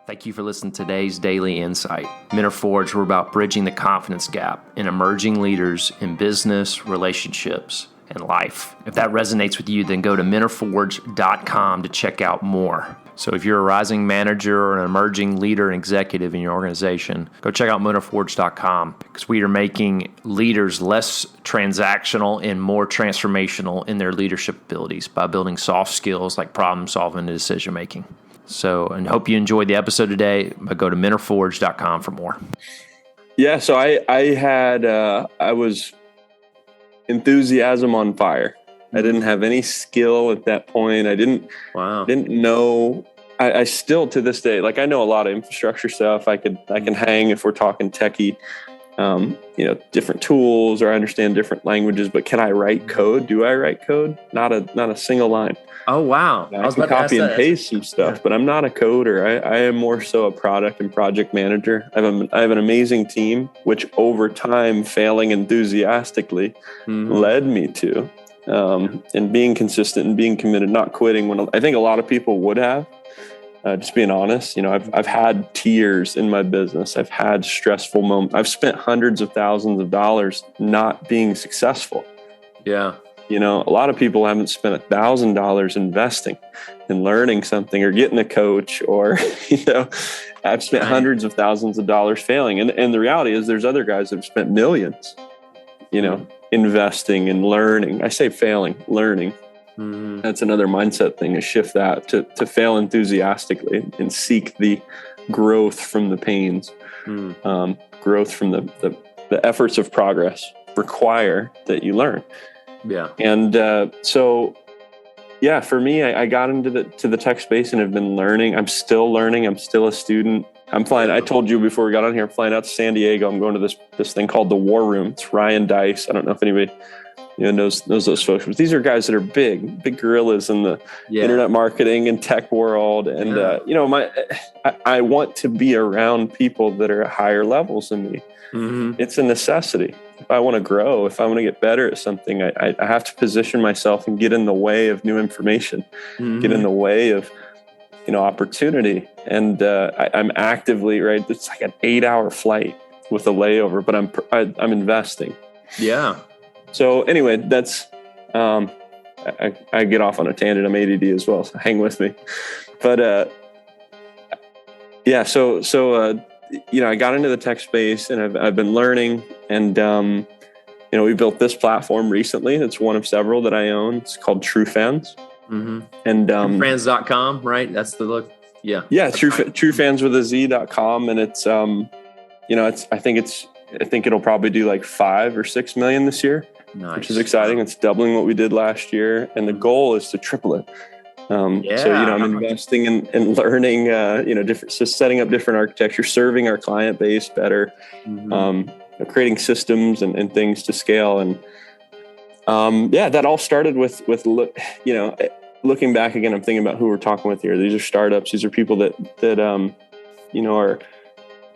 Thank you for listening to today's Daily Insight. Mentor Forge, we're about bridging the confidence gap in emerging leaders in business, relationships, and life. If that resonates with you, then go to mentorforge.com to check out more. So if you're a rising manager or an emerging leader and executive in your organization, go check out mentorforge.com because we are making leaders less transactional and more transformational in their leadership abilities by building soft skills like problem solving and decision making. So, and hope you enjoyed the episode today, but go to mentorforge.com for more. Yeah. So I was enthusiasm on fire. I didn't have any skill at that point. I didn't know. I still to this day, like I know a lot of infrastructure stuff. I can hang if we're talking techie, different tools, or I understand different languages, but can I write code? Do I write code? Not a single line. Oh, wow. I can copy and paste some stuff, but I'm not a coder. I am more so a product and project manager. I have an amazing team, which over time, failing enthusiastically led me to, and being consistent and being committed, not quitting when I think a lot of people would have. Just being honest, I've had tears in my business. I've had stressful moments. I've spent hundreds of thousands of dollars not being successful. Yeah. A lot of people haven't spent $1,000 investing and learning something or getting a coach or, I've spent hundreds of thousands of dollars failing. And the reality is there's other guys that have spent millions, investing and learning. I say failing, learning. Mm-hmm. That's another mindset thing, is shift that to fail enthusiastically and seek the growth from the pains, growth from the efforts of progress require that you learn. Yeah. And for me, I got into the tech space and have been learning. I'm still learning. I'm still a student. I'm flying. I told you before we got on here, I'm flying out to San Diego. I'm going to this thing called the War Room. It's Ryan Dice. I don't know if anybody knows those folks, but these are guys that are big gorillas in the internet marketing and tech world. And I want to be around people that are at higher levels than me. Mm-hmm. It's a necessity. If I want to grow, if I want to get better at something, I have to position myself and get in the way of new information, get in the way of, opportunity. And I'm actively, right. It's like an 8-hour flight with a layover, but I'm investing. Yeah. So anyway, that's, I get off on a tangent. I'm ADD as well, so hang with me. But I got into the tech space and I've been learning, and we built this platform recently. It's one of several that I own. It's called TrueFans. Mm-hmm. And TrueFans.com, right? That's the look. Yeah. Yeah, TrueFans with a Z.com, and it's I think it'll probably do like 5 or 6 million this year. Nice. Which is exciting. It's doubling what we did last year, and the goal is to triple it. I'm investing in learning, setting up different architecture, serving our client base better, creating systems and things to scale. And that all started with looking back again, I'm thinking about who we're talking with here. These are startups. These are people that are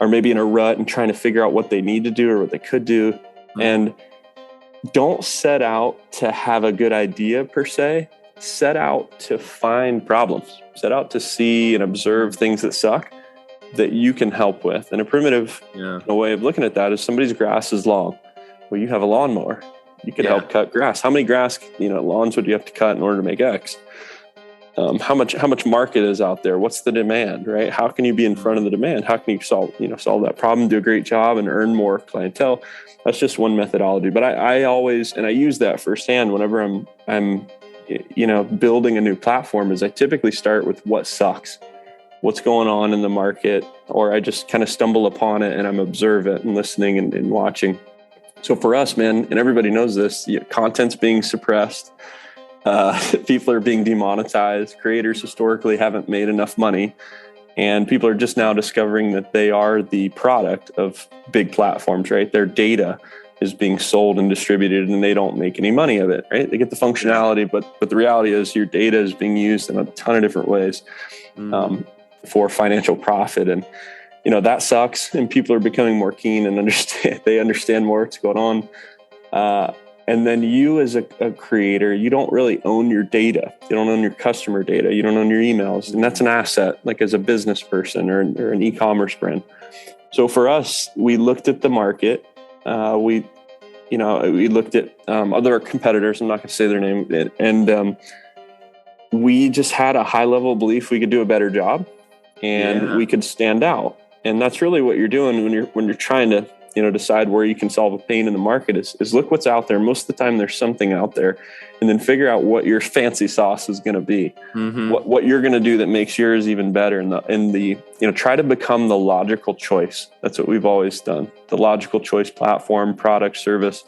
maybe in a rut and trying to figure out what they need to do or what they could do, and don't set out to have a good idea per se. Set out to find problems, set out to see and observe things that suck that you can help with. And a primitive way of looking at that is somebody's grass is long. Well, you have a lawnmower. You could help cut grass. How many grass, lawns would you have to cut in order to make X? How much market is out there? What's the demand, right? How can you be in front of the demand? How can you solve that problem, do a great job, and earn more clientele? That's just one methodology. But I always, and I use that firsthand whenever I'm building a new platform, is I typically start with what sucks, what's going on in the market, or I just kind of stumble upon it and I'm observing it and listening and watching. So for us, man, and everybody knows this, content's being suppressed. People are being demonetized. Creators historically haven't made enough money. And people are just now discovering that they are the product of big platforms, right? Their data is being sold and distributed, and they don't make any money of it, right? They get the functionality, but the reality is your data is being used in a ton of different ways for financial profit. And, that sucks. And people are becoming more keen and understand more what's going on. And then you as a creator, you don't really own your data. You don't own your customer data. You don't own your emails. And that's an asset, like as a business person or an e-commerce brand. So for us, we looked at the market. We looked at other competitors. I'm not going to say their name. And we just had a high level belief we could do a better job and we could stand out. And that's really what you're doing when you're trying to, decide where you can solve a pain in the market is look what's out there. Most of the time there's something out there, and then figure out what your fancy sauce is going to be, what you're going to do that makes yours even better. And try to become the logical choice. That's what we've always done. The logical choice platform, product, service.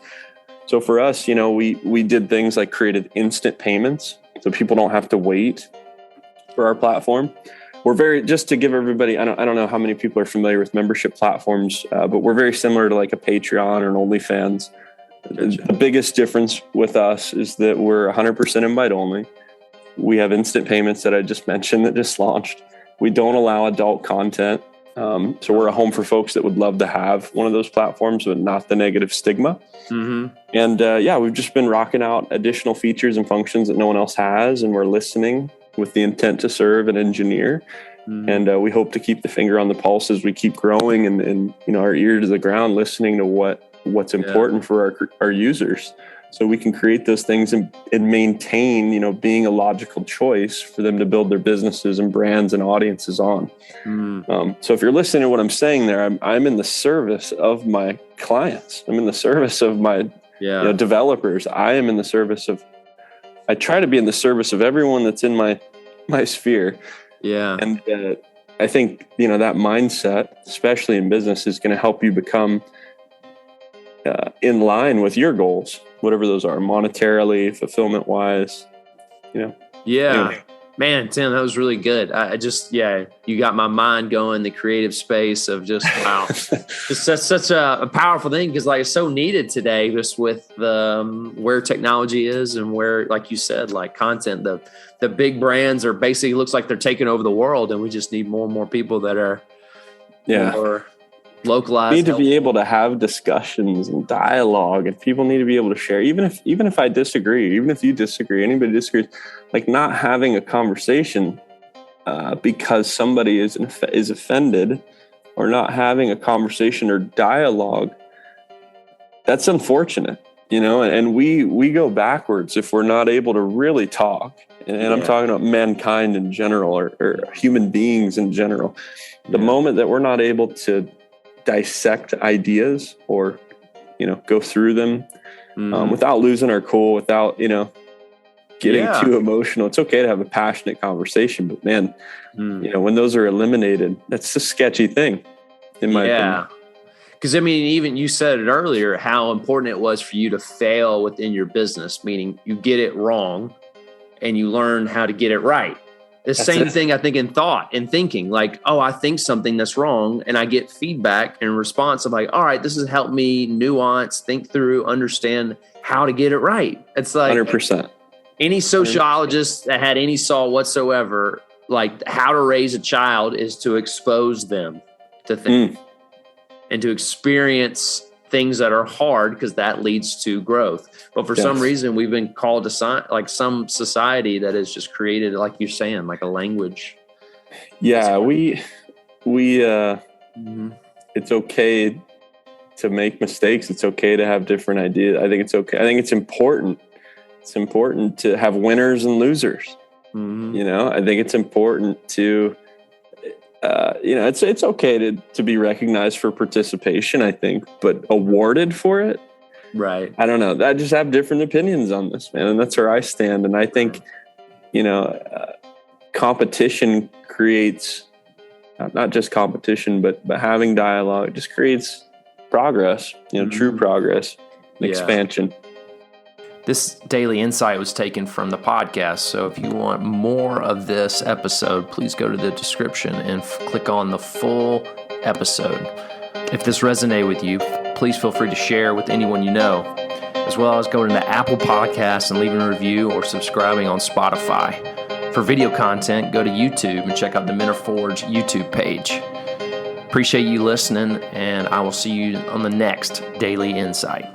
So for us, we did things like created instant payments. So people don't have to wait for our platform. We're just to give everybody, I don't know how many people are familiar with membership platforms, but we're very similar to like a Patreon or an OnlyFans. Gotcha. The biggest difference with us is that we're 100% invite only. We have instant payments that I just mentioned that just launched. We don't allow adult content. So we're a home for folks that would love to have one of those platforms, but not the negative stigma. And we've just been rocking out additional features and functions that no one else has. And we're listening with the intent to serve and engineer. And we hope to keep the finger on the pulse as we keep growing and our ear to the ground, listening to what's important for our users. So we can create those things and maintain, being a logical choice for them to build their businesses and brands and audiences on. So if you're listening to what I'm saying there, I'm in the service of my clients. I'm in the service of my developers. I am in the service of, I try to be in the service of everyone that's in my sphere. Yeah. And I think, that mindset, especially in business, is going to help you become in line with your goals, whatever those are, monetarily, fulfillment wise, Yeah. Anyway. Man, Tim, that was really good. I just, you got my mind going, the creative space of just, wow. Just such a powerful thing because it's so needed today just with where technology is and where, like you said, like content, the big brands are basically looks like they're taking over the world, and we just need more and more people that are more localized. We need to be able to have discussions and dialogue, and people need to be able to share. Even if I disagree, even if you disagree, anybody disagrees, like not having a conversation because somebody is offended, or not having a conversation or dialogue, that's unfortunate, and we go backwards if we're not able to really talk. And I'm talking about mankind in general, or human beings in general. The moment that we're not able to dissect ideas or go through them without losing our cool, without getting too emotional, it's okay to have a passionate conversation, but man, when those are eliminated, that's a sketchy thing in my opinion. Because even you said it earlier, how important it was for you to fail within your business, meaning you get it wrong and you learn how to get it right. The same thing, I think, in thought and thinking, like, I think something that's wrong, and I get feedback and response. I'm like, all right, this has helped me nuance, think through, understand how to get it right. It's like 100%. Any sociologist that had any saw whatsoever, like how to raise a child is to expose them to things and to experience things that are hard, because that leads to growth. But for some reason, we've been called to some society that has just created, like you're saying, like a language. Yeah, we it's okay to make mistakes. It's okay to have different ideas. I think it's okay. I think it's important. It's important to have winners and losers. I think it's important to, it's okay to be recognized for participation, I think, but awarded for it. Right. I don't know. I just have different opinions on this, man. And that's where I stand. And I think, competition creates not just competition, but having dialogue just creates progress, true progress, expansion. This daily insight was taken from the podcast. So if you want more of this episode, please go to the description and click on the full episode. If this resonated with you, please feel free to share with anyone you know, as well as going to Apple Podcasts and leaving a review or subscribing on Spotify. For video content, go to YouTube and check out the Men Forge YouTube page. Appreciate you listening, and I will see you on the next Daily Insight.